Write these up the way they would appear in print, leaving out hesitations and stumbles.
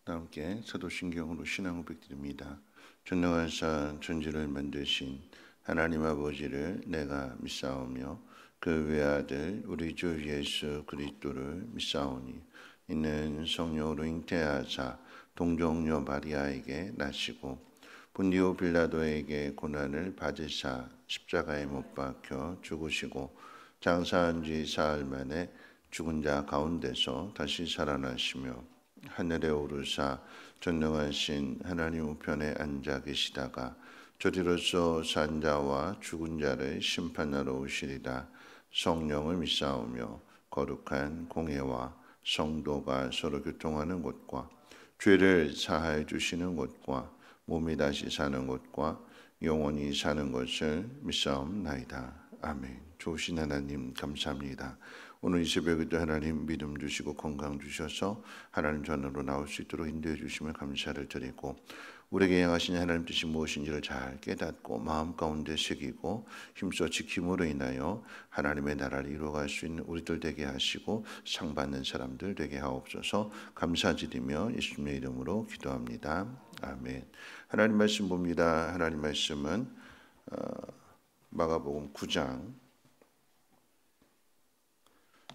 함께 사도신경으로 신앙 고백드립니다. 전능하사 천지를 만드신 하나님 아버지를 내가 믿사오며 그 외아들 우리 주 예수 그리스도를 믿사오니 이는 성령으로 잉태하사 동정녀 마리아에게 나시고 본디오 빌라도에게 고난을 받으사 십자가에 못 박혀 죽으시고 장사한 지 사흘 만에 죽은 자 가운데서 다시 살아나시며 하늘에 오르사 전능하신 하나님 우편에 앉아 계시다가 저리로서 산 자와 죽은 자를 심판하러 오시리라. 성령을 믿사오며 거룩한 공회와 성도가 서로 교통하는 곳과 죄를 사하여 주시는 곳과 몸이 다시 사는 곳과 영원히 사는 것을 믿사옵나이다. 아멘. 좋으신 하나님 감사합니다. 오늘 이 새벽에도 하나님 믿음 주시고 건강 주셔서 하나님 전으로 나올 수 있도록 인도해 주시면 감사를 드리고 우리에게 향하신 하나님 뜻이 무엇인지를 잘 깨닫고 마음 가운데 새기고 힘써 지킴으로 인하여 하나님의 나라를 이루어갈 수 있는 우리들 되게 하시고 상 받는 사람들 되게 하옵소서. 감사드리며 예수님의 이름으로 기도합니다. 아멘. 하나님 말씀 봅니다. 하나님 말씀은 마가복음 9장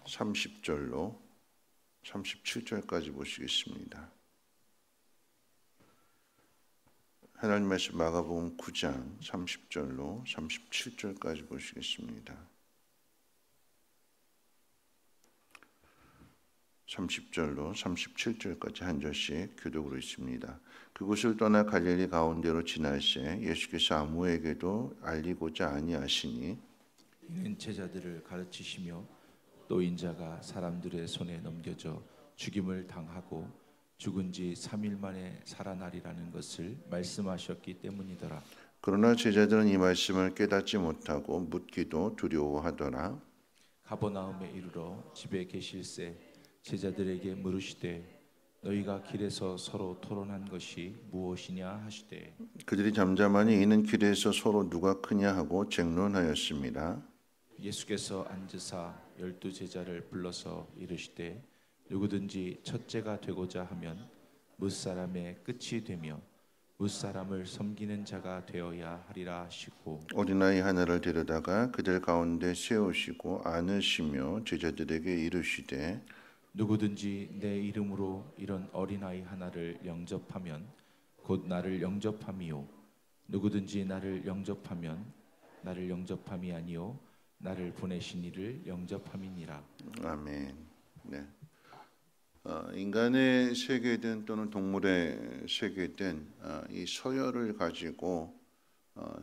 30절로 37절까지 보시겠습니다. 하나님 말씀 마가복음 9장 30절로 37절까지 보시겠습니다. 30절로 37절까지 한 절씩 교독으로 있습니다. 그곳을 떠나 갈릴리 가운데로 지나시에 예수께서 아무에게도 알리고자 아니하시니 이는 제자들을 가르치시며 또 인자가 사람들의 손에 넘겨져 죽임을 당하고 죽은 지 3일 만에 살아나리라는 것을 말씀하셨기 때문이더라. 그러나 제자들은 이 말씀을 깨닫지 못하고 묻기도 두려워하더라. 가버나움에 이르러 집에 계실새 제자들에게 물으시되 너희가 길에서 서로 토론한 것이 무엇이냐 하시되 그들이 잠잠하니 이는 길에서 서로 누가 크냐 하고 쟁론하였습니다. 예수께서 앉으사 12 제자를 불러서 이르시되 누구든지 첫째가 되고자 하면 뭇사람의 끝이 되며 뭇사람을 섬기는 자가 되어야 하리라 하시고 어린아이 하나를 데려다가 그들 가운데 세우시고 안으시며 제자들에게 이르시되 누구든지 내 이름으로 이런 어린아이 하나를 영접하면 곧 나를 영접함이요 누구든지 나를 영접하면 나를 영접함이 아니요 나를 보내신 이를 영접함이니라. 아멘. 네. 인간의 세계든 또는 동물의 세계든 이 서열을 가지고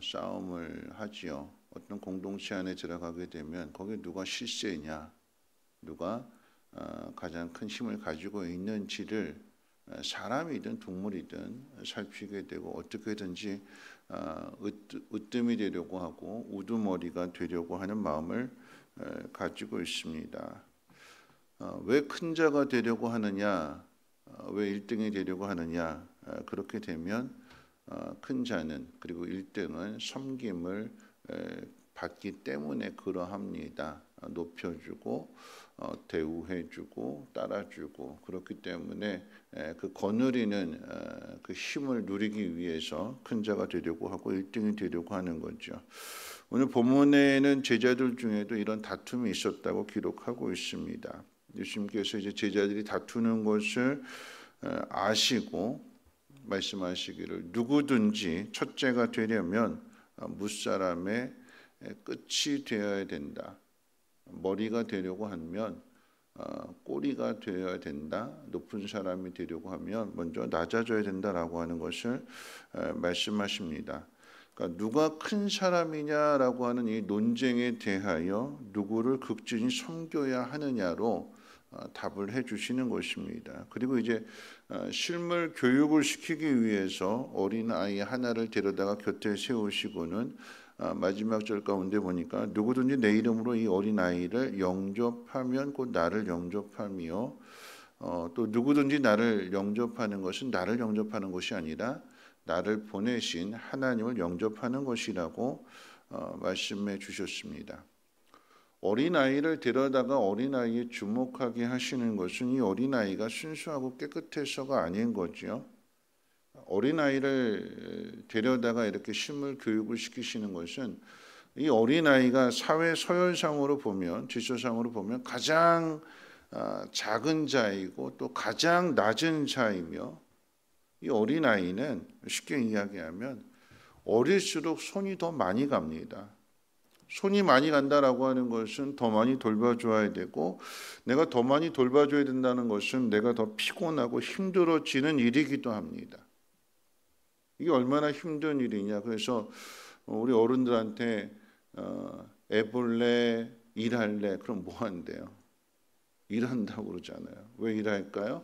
싸움을 하지요. 어떤 공동체 안에 들어가게 되면 거기 누가 실세냐, 누가 가장 큰 힘을 가지고 있는지를 사람이든 동물이든 살피게 되고 어떻게든지 으뜸이 되려고 하고 우두머리가 되려고 하는 마음을 가지고 있습니다. 왜 큰 자가 되려고 하느냐, 왜 1등이 되려고 하느냐, 그렇게 되면 큰 자는 그리고 1등은 섬김을 받기 때문에 그러합니다. 높여주고 대우해주고 따라주고 그렇기 때문에 그 거느리는 그 힘을 누리기 위해서 큰 자가 되려고 하고 1등이 되려고 하는 거죠. 오늘 본문에는 제자들 중에도 이런 다툼이 있었다고 기록하고 있습니다. 예수님께서 이제 제자들이 다투는 것을 아시고 말씀하시기를 누구든지 첫째가 되려면 뭇사람의 끝이 되어야 된다. 머리가 되려고 하면 꼬리가 되어야 된다. 높은 사람이 되려고 하면 먼저 낮아져야 된다라고 하는 것을 말씀하십니다. 그러니까 누가 큰 사람이냐라고 하는 이 논쟁에 대하여 누구를 극진히 섬겨야 하느냐로 답을 해주시는 것입니다. 그리고 이제 실물 교육을 시키기 위해서 어린 아이 하나를 데려다가 곁에 세우시고는 마지막 절 가운데 보니까 누구든지 내 이름으로 이 어린 아이를 영접하면 곧 나를 영접하며 또 누구든지 나를 영접하는 것은 나를 영접하는 것이 아니라 나를 보내신 하나님을 영접하는 것이라고 말씀해 주셨습니다. 어린아이를 데려다가 어린아이에 주목하게 하시는 것은 이 어린아이가 순수하고 깨끗해서가 아닌 거죠. 어린아이를 데려다가 이렇게 심을 교육을 시키시는 것은 이 어린아이가 사회 서열상으로 보면, 질서상으로 보면 가장 작은 자이고 또 가장 낮은 자이며, 이 어린아이는 쉽게 이야기하면 어릴수록 손이 더 많이 갑니다. 손이 많이 간다라고 하는 것은 더 많이 돌봐줘야 되고, 내가 더 많이 돌봐줘야 된다는 것은 내가 더 피곤하고 힘들어지는 일이기도 합니다. 이게 얼마나 힘든 일이냐. 그래서 우리 어른들한테 애 볼래, 일할래, 그럼 뭐 한대요? 일한다고 그러잖아요. 왜 일할까요?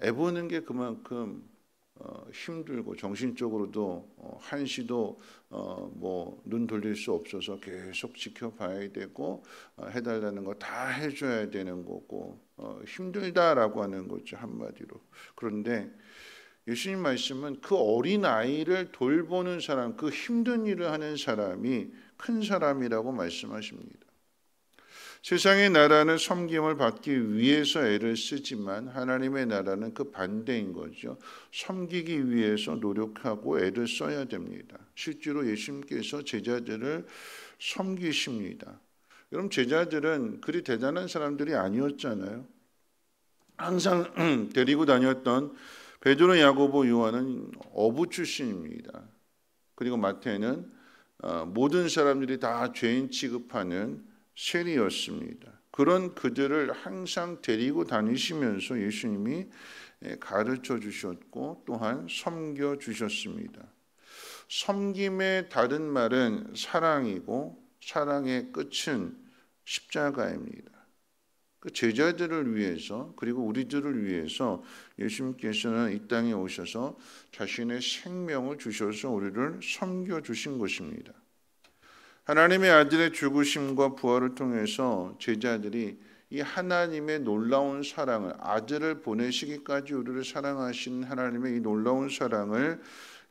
애 보는 게 그만큼 힘들고 정신적으로도 한시도 뭐 눈 돌릴 수 없어서 계속 지켜봐야 되고 해달라는 거 다 해줘야 되는 거고 힘들다라고 하는 거죠, 한마디로. 그런데 예수님 말씀은 그 어린 아이를 돌보는 사람, 그 힘든 일을 하는 사람이 큰 사람이라고 말씀하십니다. 세상의 나라는 섬김을 받기 위해서 애를 쓰지만 하나님의 나라는 그 반대인 거죠. 섬기기 위해서 노력하고 애를 써야 됩니다. 실제로 예수님께서 제자들을 섬기십니다. 여러분, 제자들은 그리 대단한 사람들이 아니었잖아요. 항상 데리고 다녔던 베드로, 야고보, 요한은 어부 출신입니다. 그리고 마태는 모든 사람들이 다 죄인 취급하는 세리였습니다. 그런 그들을 항상 데리고 다니시면서 예수님이 가르쳐 주셨고 또한 섬겨 주셨습니다. 섬김의 다른 말은 사랑이고 사랑의 끝은 십자가입니다. 그 제자들을 위해서 그리고 우리들을 위해서 예수님께서는 이 땅에 오셔서 자신의 생명을 주셔서 우리를 섬겨 주신 것입니다. 하나님의 아들의 죽으심과 부활을 통해서 제자들이 이 하나님의 놀라운 사랑을, 아들을 보내시기까지 우리를 사랑하신 하나님의 이 놀라운 사랑을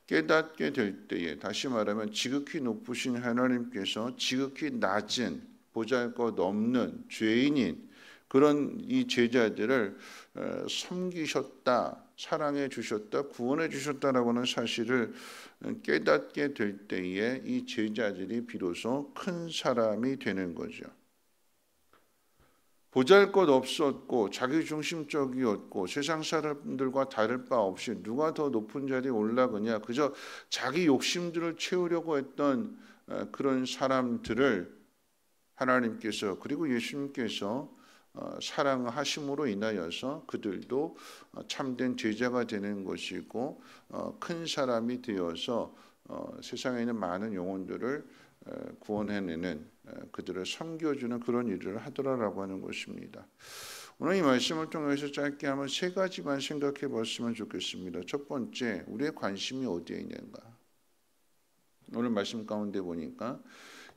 깨닫게 될 때에, 다시 말하면 지극히 높으신 하나님께서 지극히 낮은 보잘것없는 죄인인 그런 이 제자들을 섬기셨다, 사랑해 주셨다, 구원해 주셨다라고 하는 사실을 깨닫게 될 때에 이 제자들이 비로소 큰 사람이 되는 거죠. 보잘것없었고 자기중심적이었고 세상 사람들과 다를 바 없이 누가 더 높은 자리에 올라가냐, 그저 자기 욕심들을 채우려고 했던 그런 사람들을 하나님께서 그리고 예수님께서 사랑하심으로 인하여서 그들도 참된 제자가 되는 것이고 큰 사람이 되어서 세상에 있는 많은 영혼들을 구원해내는, 그들을 섬겨주는 그런 일을 하더라라고 하는 것입니다. 오늘 이 말씀을 통해서 짧게 한번 세 가지만 생각해 봤으면 좋겠습니다. 첫 번째, 우리의 관심이 어디에 있는가. 오늘 말씀 가운데 보니까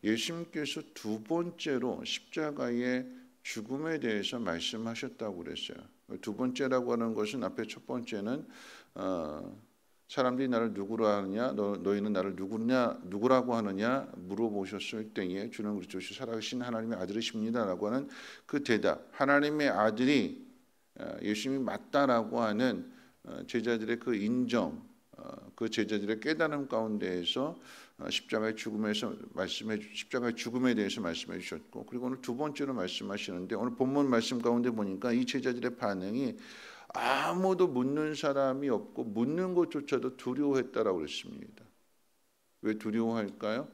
예수님께서 두 번째로 십자가의 죽음에 대해서 말씀하셨다고 그랬어요. 두 번째라고 하는 것은 앞에 첫 번째는 사람들이 나를 누구라 하느냐, 너희는 나를 누구라고 하느냐 물어보셨을 때에 주는 그리스도시 살아계신 하나님의 아들이십니다라고 하는 그 대답, 하나님의 아들이 예수님이 맞다라고 하는 제자들의 그 인정, 그 제자들의 깨달음 가운데에서 십자가의 죽음에 대해서 말씀해 주셨고, 그리고 오늘 두 번째로 말씀하시는데 오늘 본문 말씀 가운데 보니까 이 제자들의 반응이 아무도 묻는 사람이 없고 묻는 것조차도 두려워했다라고 그랬습니다. 왜 두려워할까요?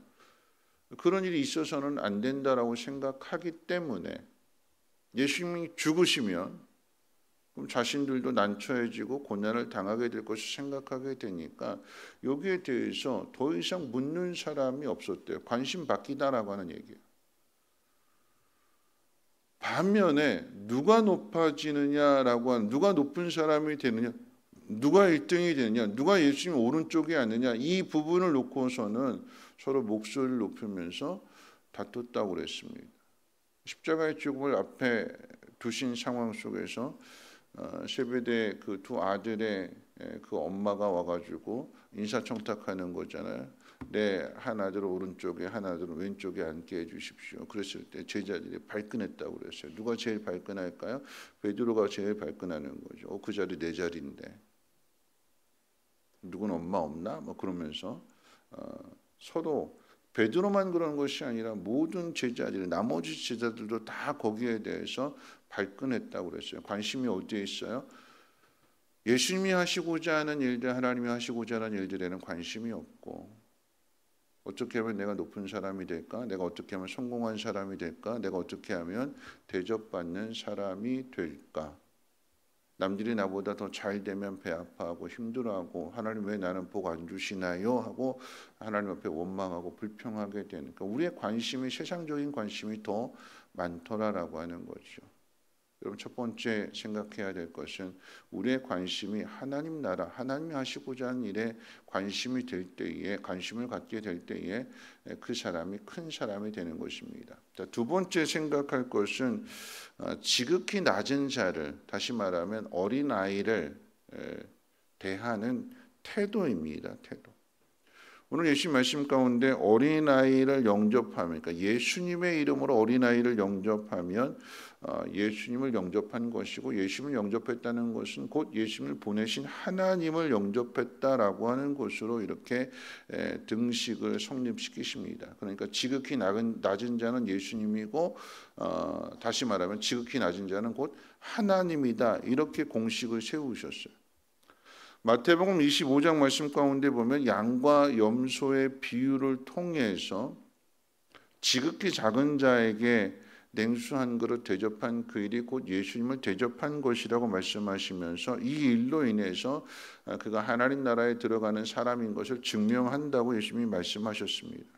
그런 일이 있어서는 안 된다라고 생각하기 때문에, 예수님이 죽으시면 그럼 자신들도 난처해지고 고난을 당하게 될 것을 생각하게 되니까 여기에 대해서 더 이상 묻는 사람이 없었대요. 관심 받기다라고 하는 얘기예요. 반면에 누가 높아지느냐라고 하는, 누가 높은 사람이 되느냐, 누가 1등이 되느냐, 누가 예수님 오른쪽에 앉느냐, 이 부분을 놓고서는 서로 목소리를 높이면서 다퉜다고 그랬습니다. 십자가의 죽음을 앞에 두신 상황 속에서 세베대 그 두 아들의 그 엄마가 와가지고 인사청탁하는 거잖아요. 내 한 아들을 오른쪽에 한 아들을 왼쪽에 앉게 해주십시오. 그랬을 때 제자들이 발끈했다고 그랬어요. 누가 제일 발끈할까요? 베드로가 제일 발끈하는 거죠. 그 자리 내 자리인데 누군 엄마 없나? 뭐 그러면서 서로 베드로만 그런 것이 아니라 모든 제자들, 나머지 제자들도 다 거기에 대해서 발끈했다고 그랬어요. 관심이 어디에 있어요? 예수님이 하시고자 하는 일들, 하나님이 하시고자 하는 일들에는 관심이 없고, 어떻게 하면 내가 높은 사람이 될까? 내가 어떻게 하면 성공한 사람이 될까? 내가 어떻게 하면 대접받는 사람이 될까? 남들이 나보다 더 잘 되면 배 아파하고 힘들어하고 하나님 왜 나는 복 안 주시나요? 하고 하나님 앞에 원망하고 불평하게 되는, 그러니까 우리의 관심이 세상적인 관심이 더 많더라라고 하는 거죠. 여러분, 첫 번째 생각해야 될 것은 우리의 관심이 하나님 나라, 하나님이 하시고자 하는 일에 관심이 될 때에, 관심을 갖게 될 때에 그 사람이 큰 사람이 되는 것입니다. 자, 두 번째 생각할 것은 지극히 낮은 자를, 다시 말하면 어린아이를 대하는 태도입니다. 태도. 오늘 예수님 말씀 가운데 어린아이를 영접하면, 그러니까 예수님의 이름으로 어린아이를 영접하면 예수님을 영접한 것이고, 예수님을 영접했다는 것은 곧 예수님을 보내신 하나님을 영접했다라고 하는 것으로 이렇게 등식을 성립시키십니다. 그러니까 지극히 낮은 자는 예수님이고, 다시 말하면 지극히 낮은 자는 곧 하나님이다, 이렇게 공식을 세우셨어요. 마태복음 25장 말씀 가운데 보면 양과 염소의 비유를 통해서 지극히 작은 자에게 냉수 한 그릇 대접한 그 일이 곧 예수님을 대접한 것이라고 말씀하시면서 이 일로 인해서 그가 하나님 나라에 들어가는 사람인 것을 증명한다고 예수님이 말씀하셨습니다.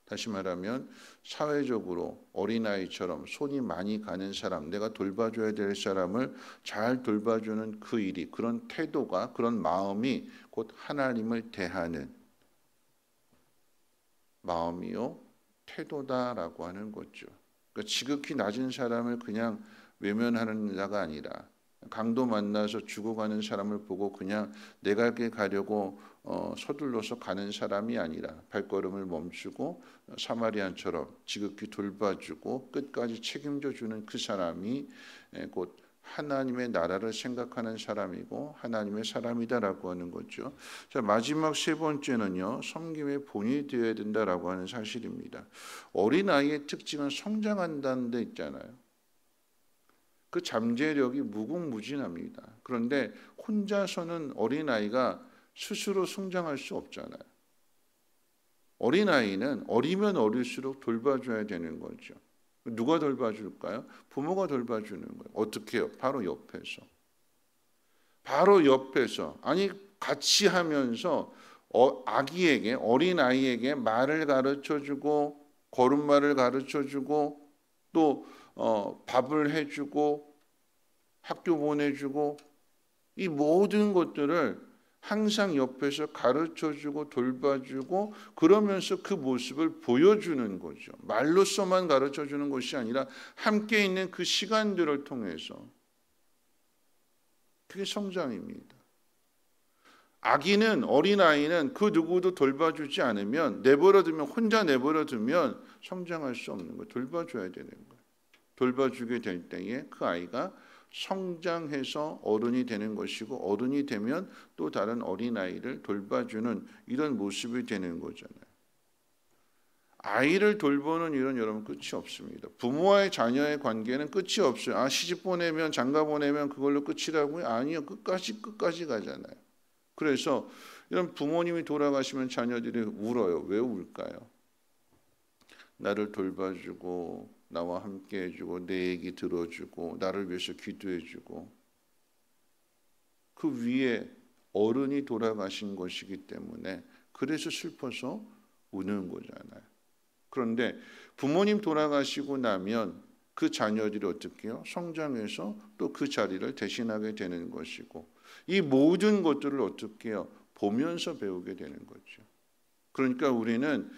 다시 말하면 사회적으로 어린아이처럼 손이 많이 가는 사람, 내가 돌봐줘야 될 사람을 잘 돌봐주는 그 일이, 그런 태도가, 그런 마음이 곧 하나님을 대하는 마음이요 태도다라고 하는 거죠. 그러니까 지극히 낮은 사람을 그냥 외면하는 자가 아니라, 강도 만나서 죽어가는 사람을 보고 그냥 내 갈 길 가려고 서둘러서 가는 사람이 아니라 발걸음을 멈추고 사마리안처럼 지극히 돌봐주고 끝까지 책임져 주는 그 사람이 곧 하나님의 나라를 생각하는 사람이고 하나님의 사람이다라고 하는 거죠. 자, 마지막 세 번째는요, 섬김의 본이 되어야 된다라고 하는 사실입니다. 어린아이의 특징은 성장한다는 데 있잖아요. 그 잠재력이 무궁무진합니다. 그런데 혼자서는 어린아이가 스스로 성장할 수 없잖아요. 어린아이는 어리면 어릴수록 돌봐줘야 되는 거죠. 누가 돌봐줄까요? 부모가 돌봐주는 거예요. 어떻게 해요? 바로 옆에서. 바로 옆에서. 아니, 같이 하면서 아기에게, 어린아이에게 말을 가르쳐주고 걸음마를 가르쳐주고 또 밥을 해주고 학교 보내주고, 이 모든 것들을 항상 옆에서 가르쳐주고 돌봐주고, 그러면서 그 모습을 보여주는 거죠. 말로서만 가르쳐주는 것이 아니라 함께 있는 그 시간들을 통해서. 그게 성장입니다. 아기는, 어린아이는 그 누구도 돌봐주지 않으면, 혼자 내버려두면 성장할 수 없는 거예요. 돌봐줘야 되는 거예요. 돌봐주게 될 때에 그 아이가 성장해서 어른이 되는 것이고, 어른이 되면 또 다른 어린아이를 돌봐주는 이런 모습이 되는 거잖아요. 아이를 돌보는 일은 여러분 끝이 없습니다. 부모와의 자녀의 관계는 끝이 없어요. 시집 보내면, 장가 보내면 그걸로 끝이라고요? 아니요. 끝까지 가잖아요. 그래서 이런 부모님이 돌아가시면 자녀들이 울어요. 왜 울까요? 나를 돌봐주고 나와 함께 해주고 내 얘기 들어주고 나를 위해서 기도해주고, 그 위에 어른이 돌아가신 것이기 때문에 그래서 슬퍼서 우는 거잖아요. 그런데 부모님 돌아가시고 나면 그 자녀들이 어떻게 해요? 성장해서 또 그 자리를 대신하게 되는 것이고, 이 모든 것들을 어떻게 해요? 보면서 배우게 되는 거죠. 그러니까 우리는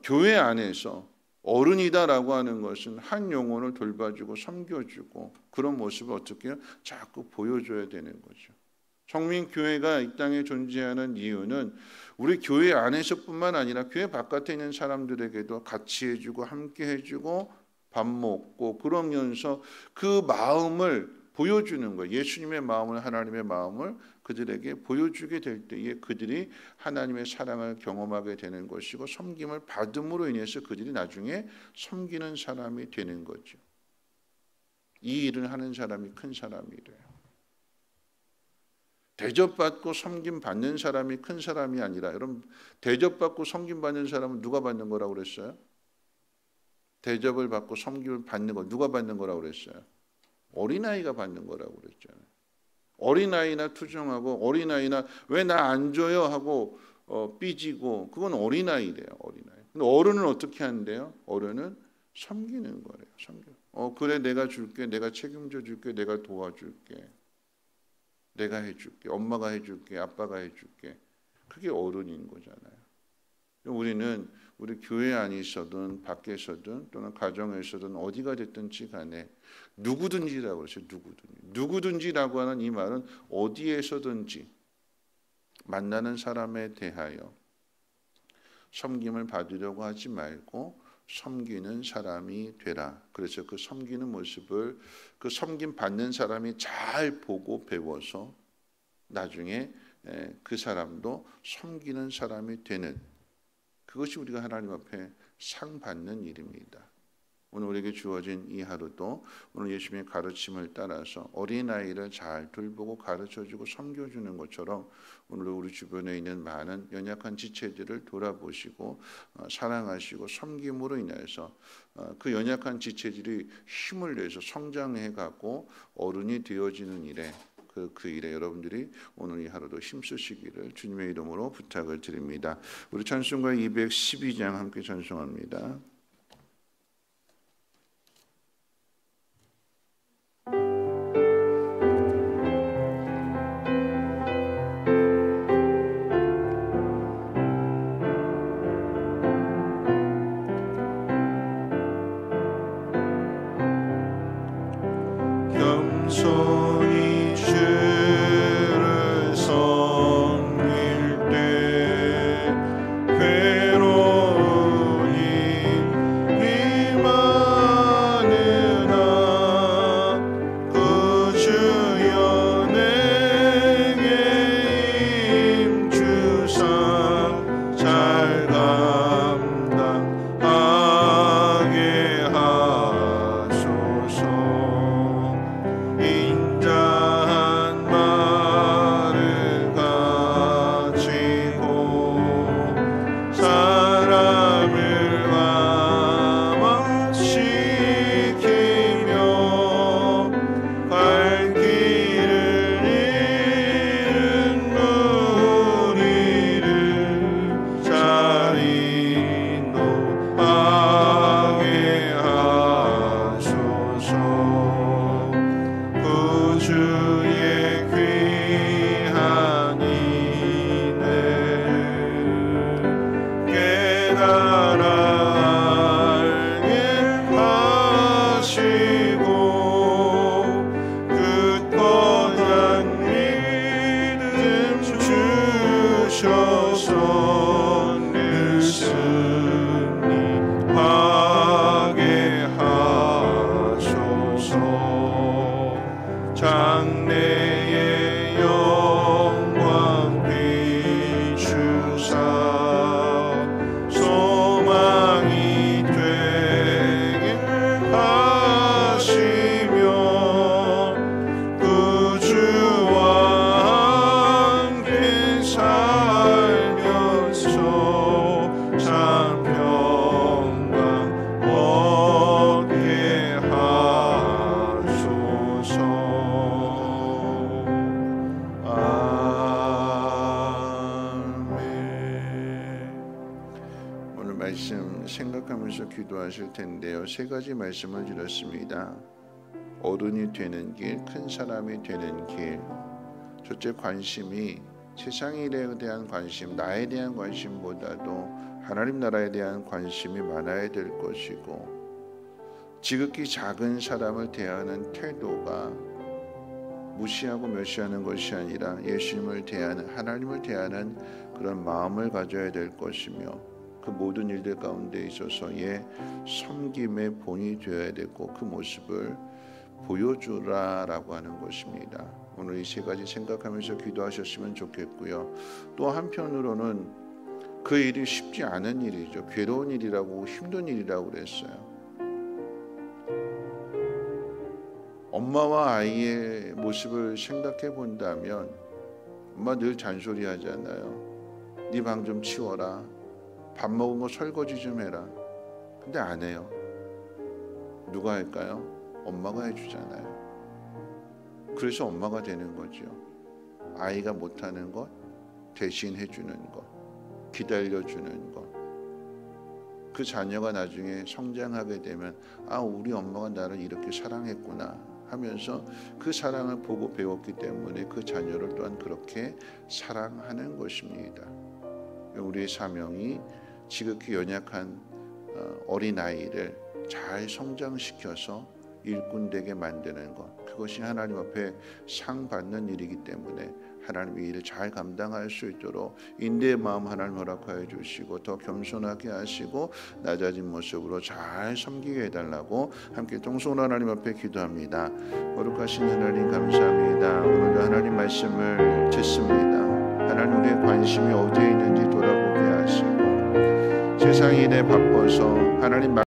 교회 안에서 어른이다라고 하는 것은 한 영혼을 돌봐주고 섬겨주고 그런 모습을 어떻게 해요? 자꾸 보여줘야 되는 거죠. 성민교회가 이 땅에 존재하는 이유는 우리 교회 안에서뿐만 아니라 교회 바깥에 있는 사람들에게도 같이 해주고 함께 해주고 밥 먹고 그러면서 그 마음을 보여주는 거예요. 예수님의 마음을, 하나님의 마음을 그들에게 보여주게 될 때에 그들이 하나님의 사랑을 경험하게 되는 것이고 섬김을 받음으로 인해서 그들이 나중에 섬기는 사람이 되는 거죠. 이 일을 하는 사람이 큰 사람이래요. 대접받고 섬김받는 사람이 큰 사람이 아니라, 여러분, 대접받고 섬김받는 사람은 누가 받는 거라고 그랬어요? 대접을 받고 섬김을 받는 거 누가 받는 거라고 그랬어요? 어린아이가 받는 거라고 그랬잖아요. 어린아이나 투정하고 어린아이나 왜 나 안 줘요 하고 삐지고, 그건 어린아이래요. 어린아이. 근데 어른은 어떻게 하는데요? 어른은 섬기는 거래요. 섬겨. 그래, 내가 줄게, 내가 책임져 줄게, 내가 도와줄게, 내가 해줄게, 엄마가 해줄게, 아빠가 해줄게. 그게 어른인 거잖아요. 우리는 우리 교회 안에 있어든 밖에서든 또는 가정에서든 어디가 됐든지 간에 누구든지라고 그러죠. 누구든지라고 하는 이 말은 어디에서든지 만나는 사람에 대하여 섬김을 받으려고 하지 말고 섬기는 사람이 되라. 그래서 그 섬기는 모습을 그 섬김 받는 사람이 잘 보고 배워서 나중에 그 사람도 섬기는 사람이 되는, 그것이 우리가 하나님 앞에 상 받는 일입니다. 오늘 우리에게 주어진 이 하루도 오늘 예수님의 가르침을 따라서 어린아이를 잘 돌보고 가르쳐주고 섬겨주는 것처럼 오늘 우리 주변에 있는 많은 연약한 지체들을 돌아보시고 사랑하시고 섬김으로 인해서 그 연약한 지체들이 힘을 내서 성장해가고 어른이 되어지는 일에 그 일에 여러분들이 오늘 이 하루도 힘쓰시기를 주님의 이름으로 부탁을 드립니다. 우리 찬송가 212장 함께 찬송합니다. 겸손히 주를 섬길 때 괴로우니 임하느나 그 주여 내게 힘주사 잘 감당하게 하소서. 인자한 말을 가지고 사람을 감화시키며 갈 길을 잃은 무리를 잘 인도하게 하소서. 주의 귀한 이는 깨달아 알게 하시고 굳건한 믿음 주셔서 늘 승리하게 하소서. 장래의 영광 비추사 소망이 되게 하시며 구주와 함께 살면서 참 평강 얻게 하소서. 오늘 말씀 생각하면서 기도하실 텐데요. 세 가지 말씀을 드렸습니다. 어른이 되는 길, 큰 사람이 되는 길. 첫째, 관심이 세상 일에 대한 관심, 나에 대한 관심보다도 하나님 나라에 대한 관심이 많아야 될 것이고, 지극히 작은 사람을 대하는 태도가 무시하고 멸시하는 것이 아니라 예수님을 대하는, 하나님을 대하는 그런 마음을 가져야 될 것이며, 그 모든 일들 가운데 있어서의 섬김의 본이 되어야 되고, 그 모습을 보여주라라고 하는 것입니다. 오늘 이 세 가지 생각하면서 기도하셨으면 좋겠고요. 또 한편으로는 그 일이 쉽지 않은 일이죠. 괴로운 일이라고, 힘든 일이라고 그랬어요. 엄마와 아이의 모습을 생각해 본다면, 엄마 늘 잔소리 하잖아요. 네 방 좀 치워라, 밥 먹은 거 설거지 좀 해라. 근데 안 해요. 누가 할까요? 엄마가 해주잖아요. 그래서 엄마가 되는 거죠. 아이가 못하는 것 대신 해주는 것, 기다려주는 것. 그 자녀가 나중에 성장하게 되면, 아, 우리 엄마가 나를 이렇게 사랑했구나 하면서 그 사랑을 보고 배웠기 때문에 그 자녀를 또한 그렇게 사랑하는 것입니다. 우리의 사명이 지극히 연약한 어린아이를 잘 성장시켜서 일꾼 되게 만드는 것, 그것이 하나님 앞에 상 받는 일이기 때문에 하나님이 일을 잘 감당할 수 있도록 인내의 마음 하나님 허락하여 주시고, 더 겸손하게 하시고 낮아진 모습으로 잘 섬기게 해달라고 함께 동손 하나님 앞에 기도합니다. 거룩하신 하나님 감사합니다. 오늘도 하나님 말씀을 듣습니다. 하나님, 우리의 관심이 어디에 있는지 돌아보게 하시고, 세상 일에 바빠서 하나님